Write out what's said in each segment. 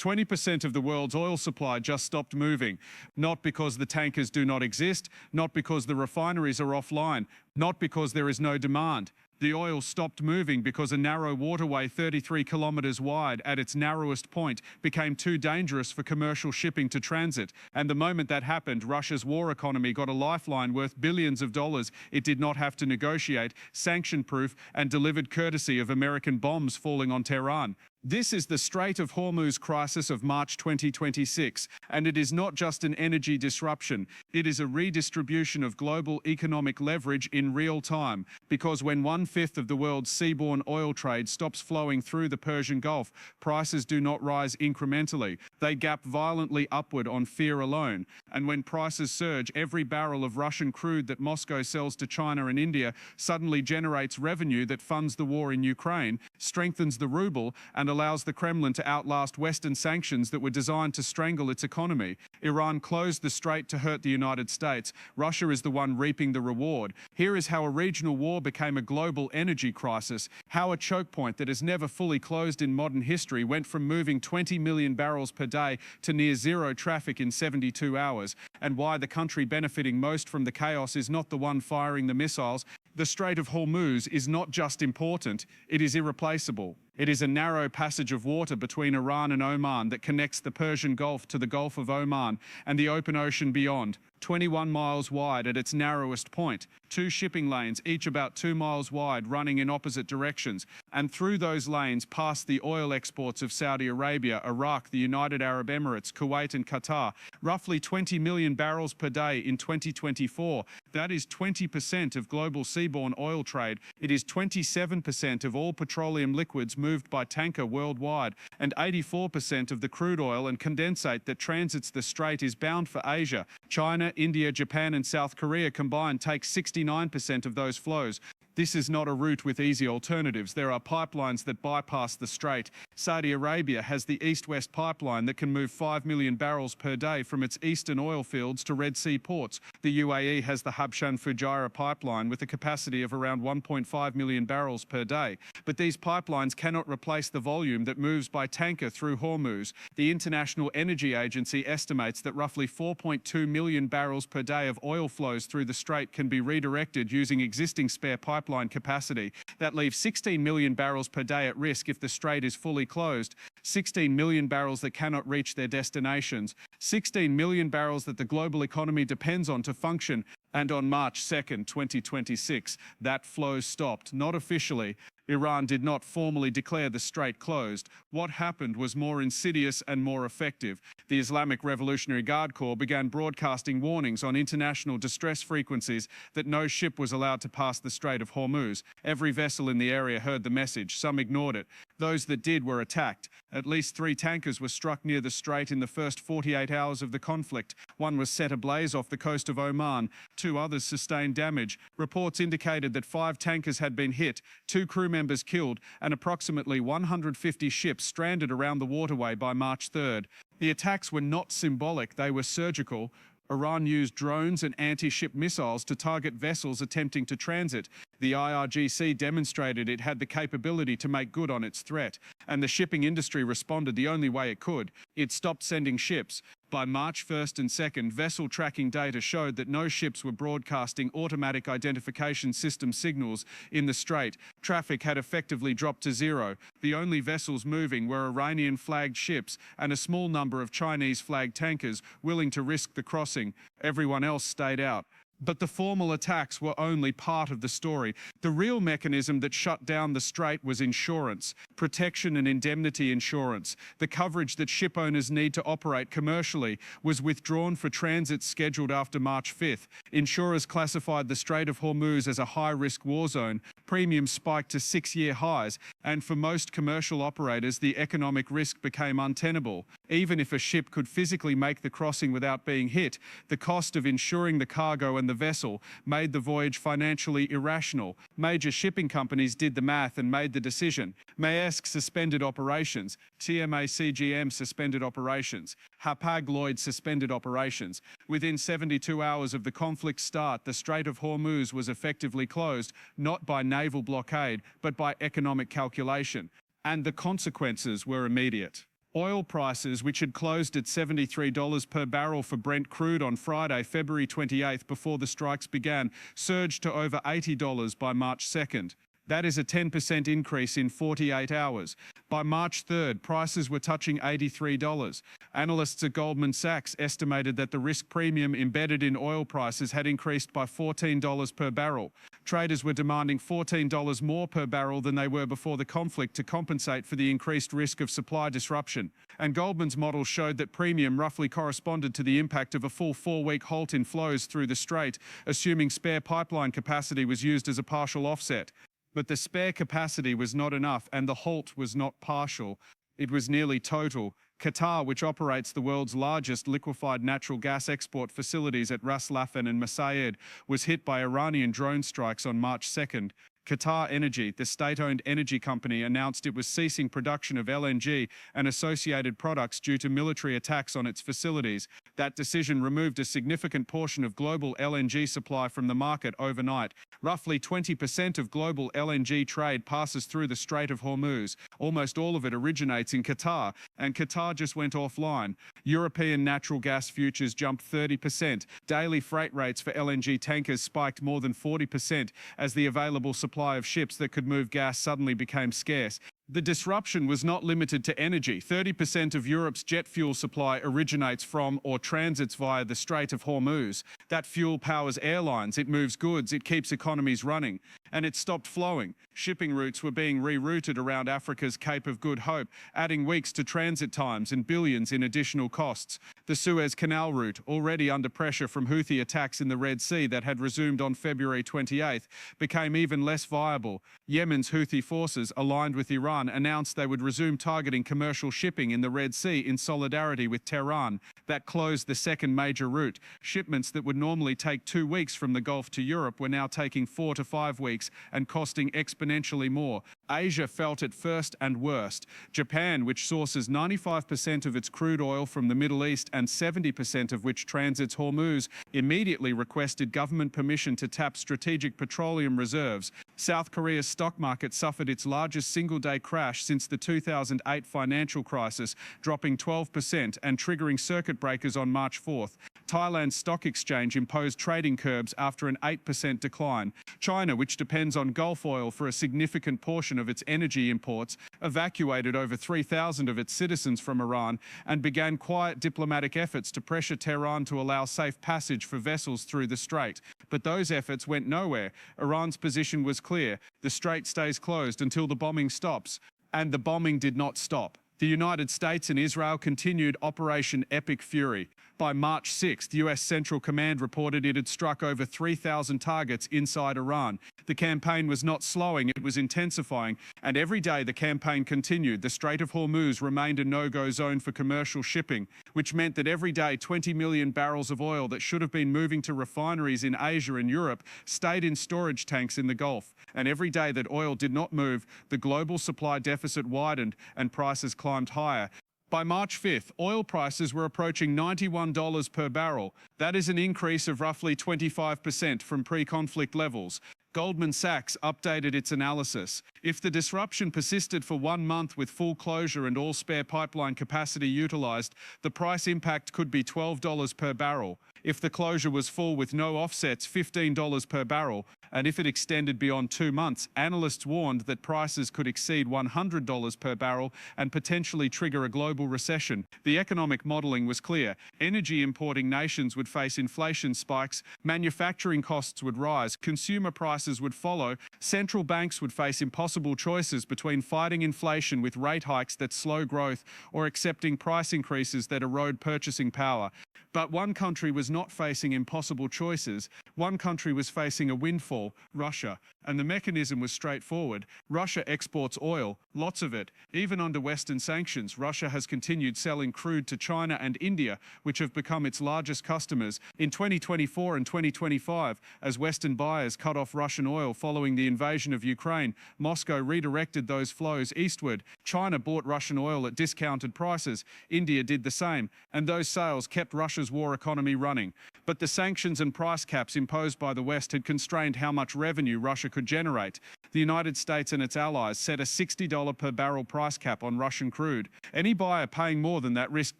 20% of the world's oil supply just stopped moving, not because the tankers do not exist, not because the refineries are offline, not because there is no demand. The oil stopped moving because a narrow waterway 33 kilometers wide at its narrowest point became too dangerous for commercial shipping to transit. And the moment that happened, Russia's war economy got a lifeline worth billions of dollars it did not have to negotiate, sanction-proof, and delivered courtesy of American bombs falling on Tehran. This is the Strait of Hormuz crisis of March 2026, and it is not just an energy disruption, it is a redistribution of global economic leverage in real time, because when 1/5 of the world's seaborne oil trade stops flowing through the Persian Gulf, prices do not rise incrementally, they gap violently upward on fear alone, and when prices surge, every barrel of Russian crude that Moscow sells to China and India suddenly generates revenue that funds the war in Ukraine, strengthens the ruble, and allows the Kremlin to outlast Western sanctions that were designed to strangle its economy. Iran closed the strait to hurt the United States. Russia is the one reaping the reward. Here is how a regional war became a global energy crisis, how a choke point that has never fully closed in modern history went from moving 20 million barrels per day to near zero traffic in 72 hours, and why the country benefiting most from the chaos is not the one firing the missiles. The Strait of Hormuz is not just important, it is irreplaceable. It is a narrow passage of water between Iran and Oman that connects the Persian Gulf to the Gulf of Oman and the open ocean beyond. 21 miles wide at its narrowest point, 2 shipping lanes, each about 2 miles wide, running in opposite directions, and through those lanes pass the oil exports of Saudi Arabia, Iraq, the United Arab Emirates, Kuwait and Qatar, roughly 20 million barrels per day in 2024. That is 20% of global seaborne oil trade. It is 27% of all petroleum liquids moved by tanker worldwide, and 84% of the crude oil and condensate that transits the strait is bound for Asia. China, India, Japan and South Korea combined take 69% of those flows. This is not a route with easy alternatives. There are pipelines that bypass the strait. Saudi Arabia has the East-West pipeline that can move 5 million barrels per day from its eastern oil fields to Red Sea ports. The UAE has the Habshan-Fujairah pipeline with a capacity of around 1.5 million barrels per day. But these pipelines cannot replace the volume that moves by tanker through Hormuz. The International Energy Agency estimates that roughly 4.2 million barrels per day of oil flows through the strait can be redirected using existing spare pipeline capacity. That leaves 16 million barrels per day at risk if the strait is fully closed, 16 million barrels that cannot reach their destinations, 16 million barrels that the global economy depends on to function. And on March 2nd, 2026, that flow stopped, not officially. Iran did not formally declare the strait closed. What happened was more insidious and more effective. The Islamic Revolutionary Guard Corps began broadcasting warnings on international distress frequencies that no ship was allowed to pass the Strait of Hormuz. Every vessel in the area heard the message. Some ignored it. Those that did were attacked. At least 3 tankers were struck near the strait in the first 48 hours of the conflict. One was set ablaze off the coast of Oman. 2 others sustained damage. Reports indicated that 5 tankers had been hit, 2 crew members killed, and approximately 150 ships stranded around the waterway by March 3rd. The attacks were not symbolic, they were surgical. Iran used drones and anti-ship missiles to target vessels attempting to transit. The IRGC demonstrated it had the capability to make good on its threat, and the shipping industry responded the only way it could. It stopped sending ships. By March 1st and 2nd, vessel tracking data showed that no ships were broadcasting automatic identification system signals in the strait. Traffic had effectively dropped to zero. The only vessels moving were Iranian-flagged ships and a small number of Chinese-flagged tankers willing to risk the crossing. Everyone else stayed out. But the formal attacks were only part of the story. The real mechanism that shut down the strait was insurance, protection and indemnity insurance. The coverage that ship owners need to operate commercially was withdrawn for transits scheduled after March 5th. Insurers classified the Strait of Hormuz as a high-risk war zone. Premiums spiked to 6-year highs, and for most commercial operators, the economic risk became untenable. Even if a ship could physically make the crossing without being hit, the cost of insuring the cargo and the vessel made the voyage financially irrational. Major shipping companies did the math and made the decision. Maersk suspended operations, TMA CGM suspended operations, Hapag-Lloyd suspended operations. Within 72 hours of the conflict's start, the Strait of Hormuz was effectively closed, not by naval blockade, but by economic calculation. And the consequences were immediate. Oil prices, which had closed at $73 per barrel for Brent crude on Friday, February 28th, before the strikes began, surged to over $80 by March 2nd. That is a 10% increase in 48 hours. By March 3rd, prices were touching $83. Analysts at Goldman Sachs estimated that the risk premium embedded in oil prices had increased by $14 per barrel. Traders were demanding $14 more per barrel than they were before the conflict to compensate for the increased risk of supply disruption. And Goldman's model showed that premium roughly corresponded to the impact of a full 4-week halt in flows through the Strait, assuming spare pipeline capacity was used as a partial offset. But the spare capacity was not enough, and the halt was not partial. It was nearly total. Qatar, which operates the world's largest liquefied natural gas export facilities at Ras Laffan and Masayed, was hit by Iranian drone strikes on March 2nd. Qatar LNG, the state-owned energy company, announced it was ceasing production of LNG and associated products due to military attacks on its facilities. That decision removed a significant portion of global LNG supply from the market overnight. Roughly 20% of global LNG trade passes through the Strait of Hormuz. Almost all of it originates in Qatar, and Qatar just went offline. European natural gas futures jumped 30%. Daily freight rates for LNG tankers spiked more than 40% as the available supply of ships that could move gas suddenly became scarce. The disruption was not limited to energy. 30% of Europe's jet fuel supply originates from or transits via the Strait of Hormuz. That fuel powers airlines, it moves goods, it keeps economies running. And it stopped flowing. Shipping routes were being rerouted around Africa's Cape of Good Hope, adding weeks to transit times and billions in additional costs. The Suez Canal route, already under pressure from Houthi attacks in the Red Sea that had resumed on February 28th, became even less viable. Yemen's Houthi forces, aligned with Iran, announced they would resume targeting commercial shipping in the Red Sea in solidarity with Tehran. That closed the second major route. Shipments that would normally take 2 weeks from the Gulf to Europe were now taking 4 to 5 weeks and costing exponentially more. Asia felt it first and worst. Japan, which sources 95% of its crude oil from the Middle East and 70% of which transits Hormuz, immediately requested government permission to tap strategic petroleum reserves. South Korea's stock market suffered its largest single-day crash since the 2008 financial crisis, dropping 12% and triggering circuit breakers on March 4th. Thailand's stock exchange imposed trading curbs after an 8% decline. China, which depends on Gulf oil for a significant portion of its energy imports, evacuated over 3,000 of its citizens from Iran and began quiet diplomatic efforts to pressure Tehran to allow safe passage for vessels through the strait. But those efforts went nowhere. Iran's position was clear: the strait stays closed until the bombing stops. And the bombing did not stop. The United States and Israel continued Operation Epic Fury. By March 6th, US Central Command reported it had struck over 3,000 targets inside Iran. The campaign was not slowing, it was intensifying, and every day the campaign continued. The Strait of Hormuz remained a no-go zone for commercial shipping, which meant that every day 20 million barrels of oil that should have been moving to refineries in Asia and Europe stayed in storage tanks in the Gulf. And every day that oil did not move, the global supply deficit widened and prices climbed higher. By March 5th, oil prices were approaching $91 per barrel. That is an increase of roughly 25% from pre-conflict levels. Goldman Sachs updated its analysis. If the disruption persisted for 1 month with full closure and all spare pipeline capacity utilized, the price impact could be $12 per barrel. If the closure was full with no offsets, $15 per barrel. And if it extended beyond 2 months, analysts warned that prices could exceed $100 per barrel and potentially trigger a global recession. The economic modeling was clear. Energy importing nations would face inflation spikes, manufacturing costs would rise, consumer prices would follow, central banks would face impossible choices between fighting inflation with rate hikes that slow growth or accepting price increases that erode purchasing power. But one country was not facing impossible choices. One country was facing a windfall: Russia. And the mechanism was straightforward. Russia exports oil, lots of it. Even under Western sanctions, Russia has continued selling crude to China and India, which have become its largest customers. In 2024 and 2025, as Western buyers cut off Russian oil following the invasion of Ukraine, Moscow redirected those flows eastward. China bought Russian oil at discounted prices. India did the same. And those sales kept Russia's Russia's war economy running. But the sanctions and price caps imposed by the West had constrained how much revenue Russia could generate. The United States and its allies set a $60 per barrel price cap on Russian crude. Any buyer paying more than that risked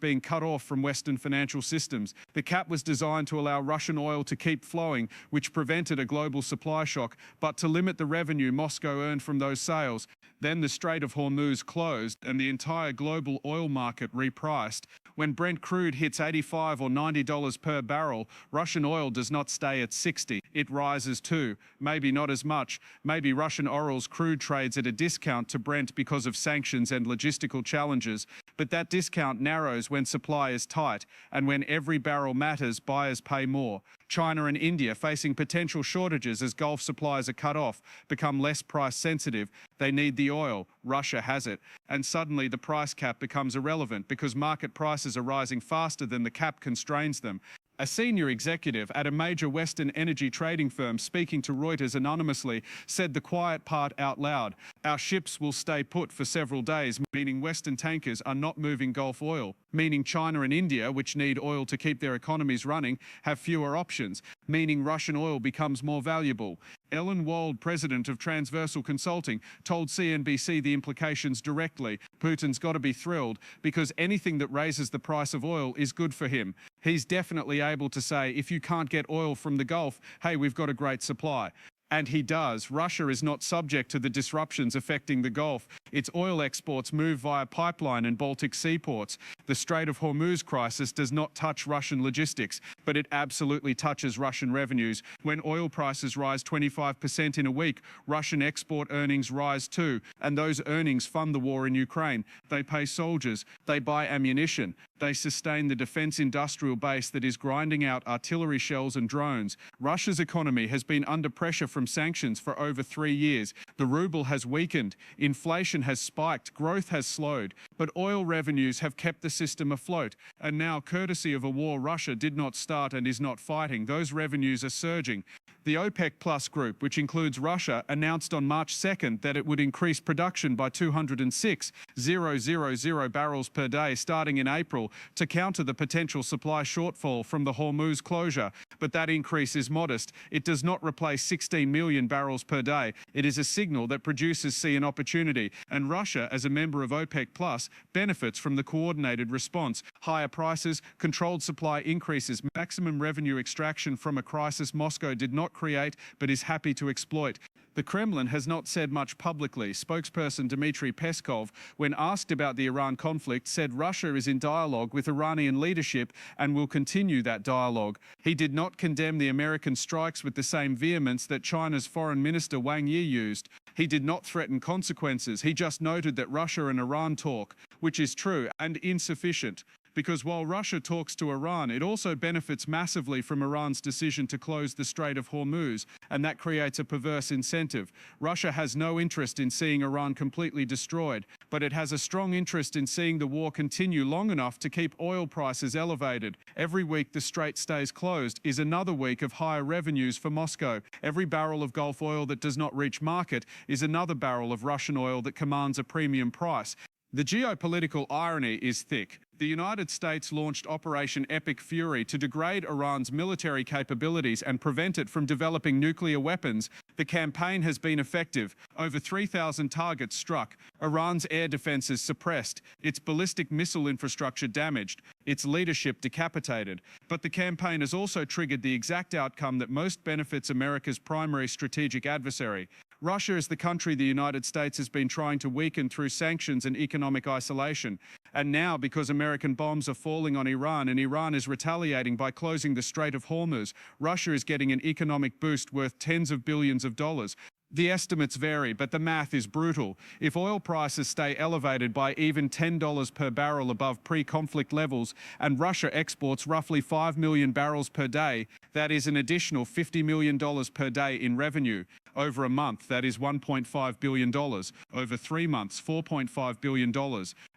being cut off from Western financial systems. The cap was designed to allow Russian oil to keep flowing, which prevented a global supply shock, but to limit the revenue Moscow earned from those sales. Then the Strait of Hormuz closed and the entire global oil market repriced. When Brent crude hits $85 or $90 per barrel, Russian oil does not stay at 60. It rises too. Maybe not as much. Maybe Russian oil's crude trades at a discount to Brent because of sanctions and logistical challenges. But that discount narrows when supply is tight, and when every barrel matters, buyers pay more. China and India, facing potential shortages as Gulf supplies are cut off, become less price sensitive. They need the oil. Russia has it. And suddenly the price cap becomes irrelevant because market prices are rising faster than the cap constrains them. A senior executive at a major Western energy trading firm speaking to Reuters anonymously said the quiet part out loud. Our ships will stay put for several days, meaning Western tankers are not moving Gulf oil, meaning China and India, which need oil to keep their economies running, have fewer options, meaning Russian oil becomes more valuable. Ellen Wald, president of Transversal Consulting, told CNBC the implications directly. Putin's got to be thrilled because anything that raises the price of oil is good for him. He's definitely able to say, if you can't get oil from the Gulf, hey, we've got a great supply. And he does. Russia is not subject to the disruptions affecting the Gulf. Its oil exports move via pipeline and Baltic seaports. The Strait of Hormuz crisis does not touch Russian logistics, but it absolutely touches Russian revenues. When oil prices rise 25% in a week, Russian export earnings rise too, and those earnings fund the war in Ukraine. They pay soldiers, they buy ammunition, they sustain the defense industrial base that is grinding out artillery shells and drones. Russia's economy has been under pressure from sanctions for over 3 years. The ruble has weakened, inflation has spiked, growth has slowed, but oil revenues have kept the system afloat. And now, courtesy of a war Russia did not start and is not fighting, those revenues are surging. The OPEC Plus group, which includes Russia, announced on March 2nd that it would increase production by 206,000 barrels per day starting in April to counter the potential supply shortfall from the Hormuz closure. But that increase is modest. It does not replace 16 million barrels per day. It is a signal that producers see an opportunity, and Russia, as a member of OPEC Plus, benefits from the coordinated response. Higher prices, controlled supply increases, maximum revenue extraction from a crisis Moscow did not create but is happy to exploit. The Kremlin has not said much publicly. Spokesperson Dmitry Peskov, when asked about the Iran conflict, said Russia is in dialogue with Iranian leadership and will continue that dialogue. He did not condemn the American strikes with the same vehemence that China's Foreign Minister Wang Yi used. He did not threaten consequences. He just noted that Russia and Iran talk, which is true and insufficient. Because while Russia talks to Iran, it also benefits massively from Iran's decision to close the Strait of Hormuz, and that creates a perverse incentive. Russia has no interest in seeing Iran completely destroyed, but it has a strong interest in seeing the war continue long enough to keep oil prices elevated. Every week the strait stays closed is another week of higher revenues for Moscow. Every barrel of Gulf oil that does not reach market is another barrel of Russian oil that commands a premium price. The geopolitical irony is thick. The United States launched Operation Epic Fury to degrade Iran's military capabilities and prevent it from developing nuclear weapons. The campaign has been effective. Over 3,000 targets struck. Iran's air defenses suppressed. Its ballistic missile infrastructure damaged. Its leadership decapitated. But the campaign has also triggered the exact outcome that most benefits America's primary strategic adversary. Russia is the country the United States has been trying to weaken through sanctions and economic isolation. And now, because American bombs are falling on Iran and Iran is retaliating by closing the Strait of Hormuz, Russia is getting an economic boost worth tens of billions of dollars. The estimates vary, but the math is brutal. If oil prices stay elevated by even $10 per barrel above pre-conflict levels, and Russia exports roughly 5 million barrels per day, that is an additional $50 million per day in revenue. Over a month, that is $1.5 billion. Over 3 months, $4.5 billion.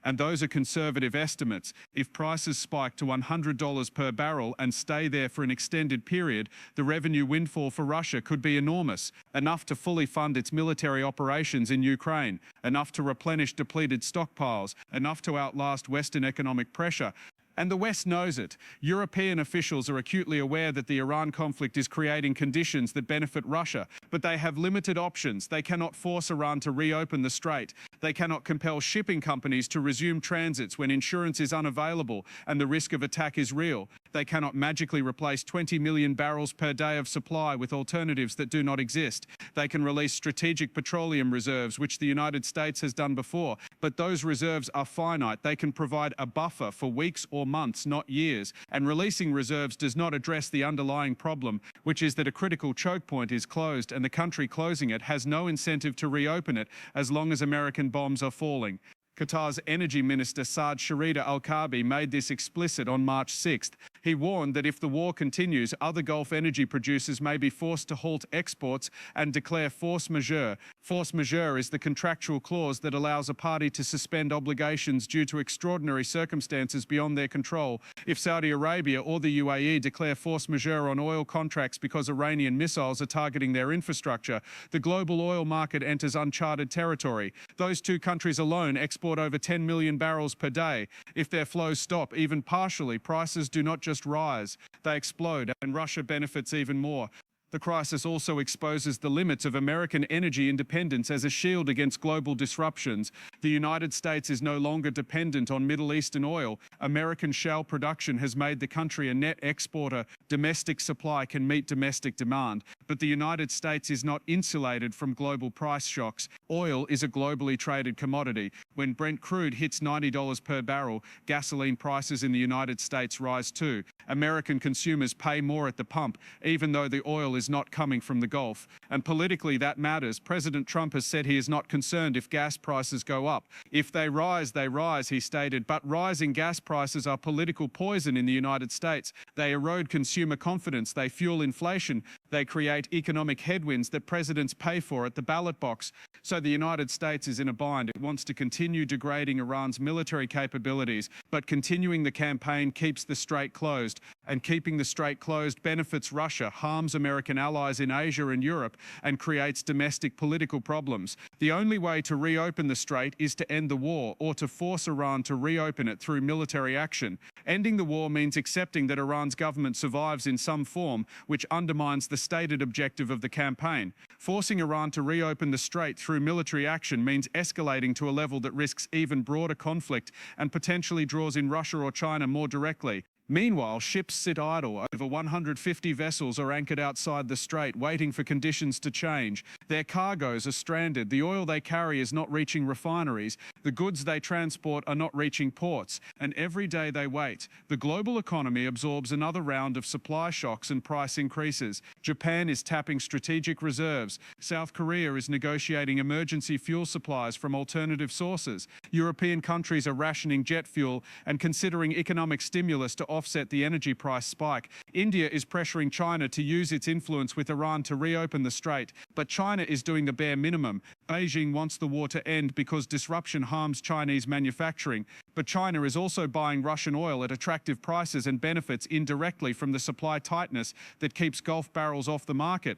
And those are conservative estimates. If prices spike to $100 per barrel and stay there for an extended period, the revenue windfall for Russia could be enormous, enough to fully fund its military operations in Ukraine, enough to replenish depleted stockpiles, enough to outlast Western economic pressure. And the West knows it. European officials are acutely aware that the Iran conflict is creating conditions that benefit Russia, but they have limited options. They cannot force Iran to reopen the strait. They cannot compel shipping companies to resume transits when insurance is unavailable and the risk of attack is real. They cannot magically replace 20 million barrels per day of supply with alternatives that do not exist. They can release strategic petroleum reserves, which the United States has done before, but those reserves are finite. They can provide a buffer for weeks or months, not years. And releasing reserves does not address the underlying problem, which is that a critical choke point is closed and the country closing it has no incentive to reopen it as long as American bombs are falling. Qatar's Energy Minister Saad Sharida Al-Kaabi made this explicit on March 6th. He warned that if the war continues, other Gulf energy producers may be forced to halt exports and declare force majeure. Force majeure is the contractual clause that allows a party to suspend obligations due to extraordinary circumstances beyond their control. If Saudi Arabia or the UAE declare force majeure on oil contracts because Iranian missiles are targeting their infrastructure, the global oil market enters uncharted territory. Those two countries alone export over 10 million barrels per day. If their flows stop, even partially, prices do not just rise, they explode, and Russia benefits even more. The crisis also exposes the limits of American energy independence as a shield against global disruptions. The United States is no longer dependent on Middle Eastern oil. American shale production has made the country a net exporter. Domestic supply can meet domestic demand. But the United States is not insulated from global price shocks. Oil is a globally traded commodity. When Brent crude hits $90 per barrel, gasoline prices in the United States rise too. American consumers pay more at the pump, even though the oil is not coming from the Gulf. And politically, that matters. President Trump has said he is not concerned if gas prices go up. If they rise, he stated. But rising gas prices are political poison in the United States. They erode consumer confidence. They fuel inflation. They create economic headwinds that presidents pay for at the ballot box. So the United States is in a bind. It wants to continue degrading Iran's military capabilities, but continuing the campaign keeps the strait closed. And keeping the strait closed benefits Russia, harms American allies in Asia and Europe, and creates domestic political problems. The only way to reopen the strait is to end the war or to force Iran to reopen it through military action. Ending the war means accepting that Iran's government survives in some form, which undermines the stated objective of the campaign. Forcing Iran to reopen the strait through military action means escalating to a level that risks even broader conflict and potentially draws in Russia or China more directly. Meanwhile, ships sit idle. Over 150 vessels are anchored outside the strait, waiting for conditions to change. Their cargoes are stranded. The oil they carry is not reaching refineries. The goods they transport are not reaching ports. And every day they wait, the global economy absorbs another round of supply shocks and price increases. Japan is tapping strategic reserves. South Korea is negotiating emergency fuel supplies from alternative sources. European countries are rationing jet fuel and considering economic stimulus to offset the energy price spike. India is pressuring China to use its influence with Iran to reopen the strait, but China is doing the bare minimum. Beijing wants the war to end because disruption harms Chinese manufacturing, but China is also buying Russian oil at attractive prices and benefits indirectly from the supply tightness that keeps Gulf barrels off the market.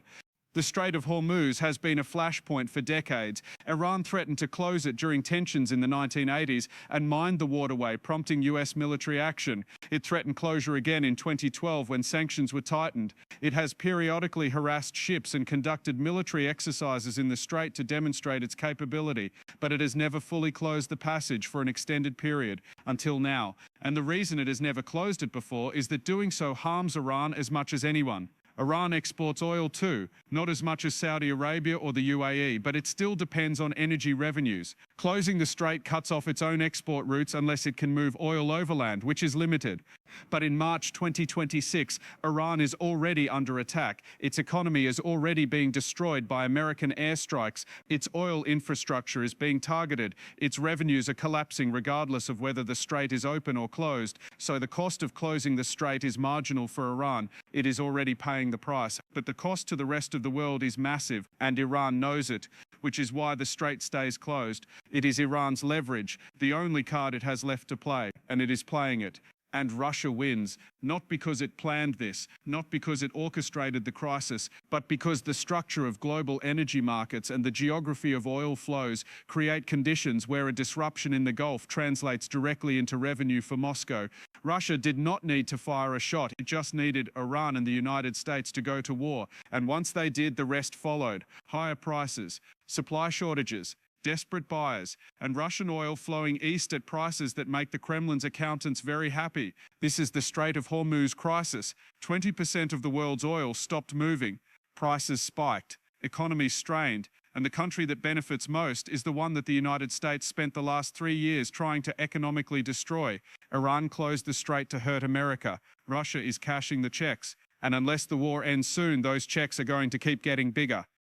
The Strait of Hormuz has been a flashpoint for decades. Iran threatened to close it during tensions in the 1980s and mined the waterway, prompting US military action. It threatened closure again in 2012 when sanctions were tightened. It has periodically harassed ships and conducted military exercises in the strait to demonstrate its capability, but it has never fully closed the passage for an extended period, until now. And the reason it has never closed it before is that doing so harms Iran as much as anyone. Iran exports oil too, not as much as Saudi Arabia or the UAE, but it still depends on energy revenues. Closing the strait cuts off its own export routes unless it can move oil overland, which is limited. But in March 2026, Iran is already under attack. Its economy is already being destroyed by American airstrikes. Its oil infrastructure is being targeted. Its revenues are collapsing regardless of whether the strait is open or closed. So the cost of closing the strait is marginal for Iran. It is already paying the price. But the cost to the rest of the world is massive, and Iran knows it, which is why the strait stays closed. It is Iran's leverage, the only card it has left to play, and it is playing it. And Russia wins, not because it planned this, not because it orchestrated the crisis, but because the structure of global energy markets and the geography of oil flows create conditions where a disruption in the Gulf translates directly into revenue for Moscow. Russia did not need to fire a shot, it just needed Iran and the United States to go to war. And once they did, the rest followed. Higher prices, supply shortages, desperate buyers, and Russian oil flowing east at prices that make the Kremlin's accountants very happy. This is the Strait of Hormuz crisis. 20% of the world's oil stopped moving. Prices spiked, economies strained, and the country that benefits most is the one that the United States spent the last 3 years trying to economically destroy. Iran closed the strait to hurt America. Russia is cashing the checks. And unless the war ends soon, those checks are going to keep getting bigger.